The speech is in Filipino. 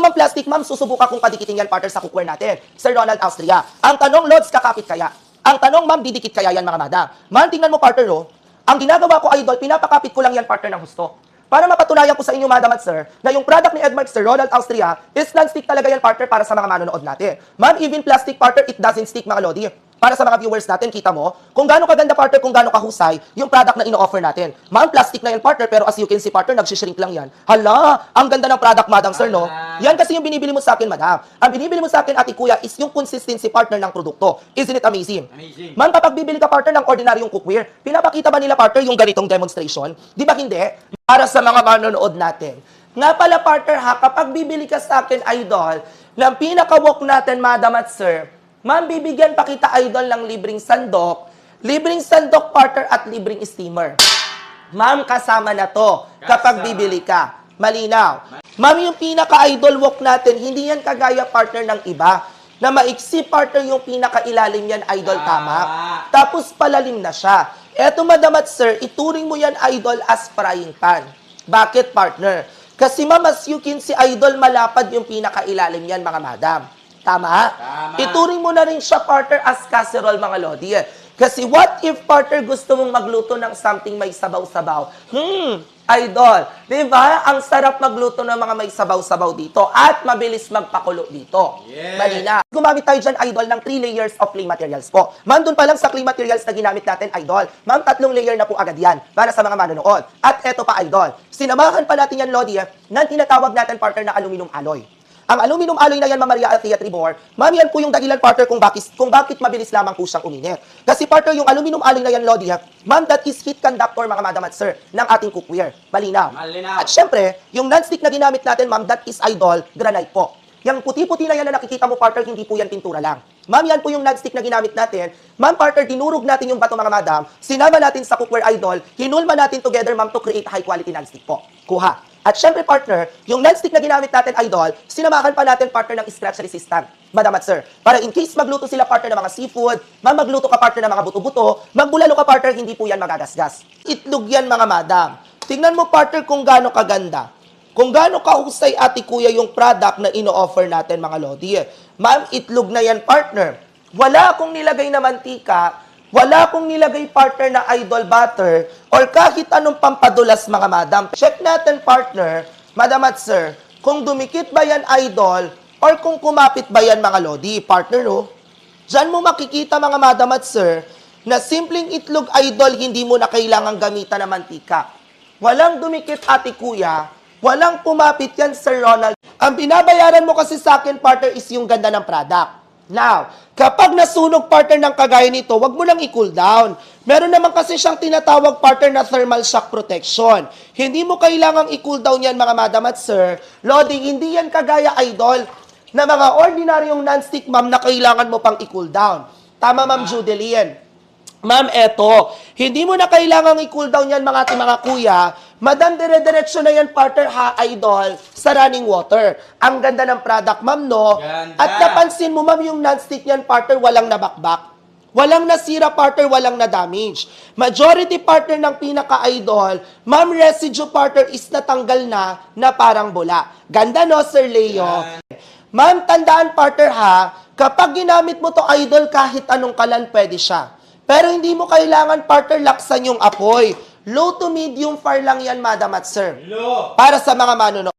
mang plastic, ma'am, susubukan kong padikitin yan, partner, sa cookware natin. Sir Ronald Austria. Ang tanong, Lods, kakapit kaya? Ang tanong, ma'am, didikit kaya yan, mga madam? Ma'am, tingnan mo, partner, oh. Ang ginagawa ko, idol, pinapakapit ko lang yan, partner, ng husto. Para mapatunayan ko sa inyo, madam at sir, na yung product ni Edmark Sir Ronald Austria is non-stick talaga yan, partner, para sa mga manonood natin. Ma'am, even plastic, partner, it doesn't stick, mga lodi. Para sa mga viewers natin, kita mo, kung gaano kaganda, partner, kung gaano kahusay, yung product na ino-offer natin. Ma'am, plastic na yan, partner, pero as you can see, partner, nag-shrink lang yan. Hala, ang ganda ng product, madam, sir, no? Yan kasi yung binibili mo sa akin, madam. Ang binibili mo sa akin, ate kuya, is yung consistency, partner, ng produkto. Isn't it amazing? Amazing. Ma'am, kapag bibili ka, partner, ng ordinaryong cookware, pinapakita ba nila, partner, yung ganitong demonstration? Di ba hindi? Para sa mga manonood natin. Nga pala, partner, ha, kapag bibili ka sa akin, idol, ng pinaka-walk natin, madam at sir, ma'am, bibigyan pa kita, idol, ng libreng sandok, partner, at libreng steamer. Ma'am, kasama na to kapag bibili ka. Malinaw. Ma'am, yung pinaka-idol walk natin, hindi yan kagaya, partner, ng iba. Na maiksi, partner, yung pinaka-ilalim yan, idol, tama. Tapos palalim na siya. Eto, madam at sir, ituring mo yan, idol, as frying pan. Bakit, partner? Kasi, ma'am, as you can see, idol, malapad yung pinaka-ilalim yan, mga madam. Tama? Ituring mo na rin siya, partner, as casserole, mga lodi. Kasi what if, partner, gusto mong magluto ng something may sabaw-sabaw? Idol, di ba? Ang sarap magluto ng mga may sabaw-sabaw dito at mabilis magpakulo dito. Yeah. Malina. Gumamit tayo dyan, idol, ng 3 layers of clay materials po. Ma'am, dun pa lang sa clay materials na ginamit natin, idol. Ma'am, 3 layer na po agad yan para sa mga manonood. At eto pa, idol. Sinamahan pa natin yan, lodi, ng tinatawag natin, partner, na aluminum alloy. Ang aluminum alloy na yan, Ma'am Maria Althea Tribor, ma'am, yan po yung dahilan, partner, kung bakit mabilis lamang po siyang uminit. Kasi, partner, yung aluminum alloy na yan, Lodi, ma'am, that is heat conductor, mga madam at sir, ng ating cookware. Malinaw. At syempre, yung non-stick na ginamit natin, ma'am, that is, idol, granite po. Yung puti-puti na yan na nakikita mo, partner, hindi po yan pintura lang. Ma'am, yan po yung non-stick na ginamit natin. Ma'am, partner, dinurog natin yung bato, mga madam, sinama natin sa cookware, idol, hinulma natin together, ma'am, to create high-quality non-stick po. Kuha. At syempre, partner, yung non-stick na ginamit natin, idol, sinamahan pa natin, partner, ng scratch resistant, madam at sir. Para in case magluto sila, partner, ng mga seafood, magluto ka, partner, ng mga buto-buto, magbulalo ka, partner, hindi po yan magagasgas. Itlog yan, mga madam. Tingnan mo, partner, kung gaano kaganda. Kung gaano kahusay, ate kuya, yung product na ino-offer natin, mga lodi. Ma'am, itlog na yan, partner. Wala akong nilagay na mantika, wala akong nilagay, partner, na idol butter or kahit anong pampadulas, mga madam. Check natin, partner, madam at sir, kung dumikit ba yan, idol, or kung kumapit ba yan, mga lodi. Partner, no? Diyan mo makikita, mga madam at sir, na simpleng itlog, idol, hindi mo na kailangang gamitan ng mantika. Walang dumikit, ate kuya, walang kumapit yan, Sir Ronald. Ang binabayaran mo kasi sa akin, partner, is yung ganda ng product. Now, kapag nasunog, partner, ng kagaya nito, wag mo lang i-cool down. Meron naman kasi siyang tinatawag, partner, na thermal shock protection. Hindi mo kailangang i-cool down yan, mga madam at sir. Lodi, hindi yan kagaya, idol, na mga ordinaryong non-stick, ma'am, na kailangan mo pang i-cool down. Tama, ma'am Judeline. Ma'am, eto, hindi mo na kailangang i-cool down yan, mga ating mga kuya. Madam, dire-diretso na yan, partner, ha, idol, sa running water. Ang ganda ng product, ma'am, no? Ganda. At napansin mo, ma'am, yung non-stick yan, partner, walang nabakbak. Walang nasira, partner, walang na-damage. Majority, partner, ng pinaka-idol, ma'am, residue, partner, is natanggal na parang bula. Ganda, no, Sir Leo? Ma'am, tandaan, partner, ha, kapag ginamit mo to, idol, kahit anong kalan, pwede siya. Pero hindi mo kailangan, partner, laksan yung apoy. Low to medium fire lang yan, madam at sir. Para sa mga manonood.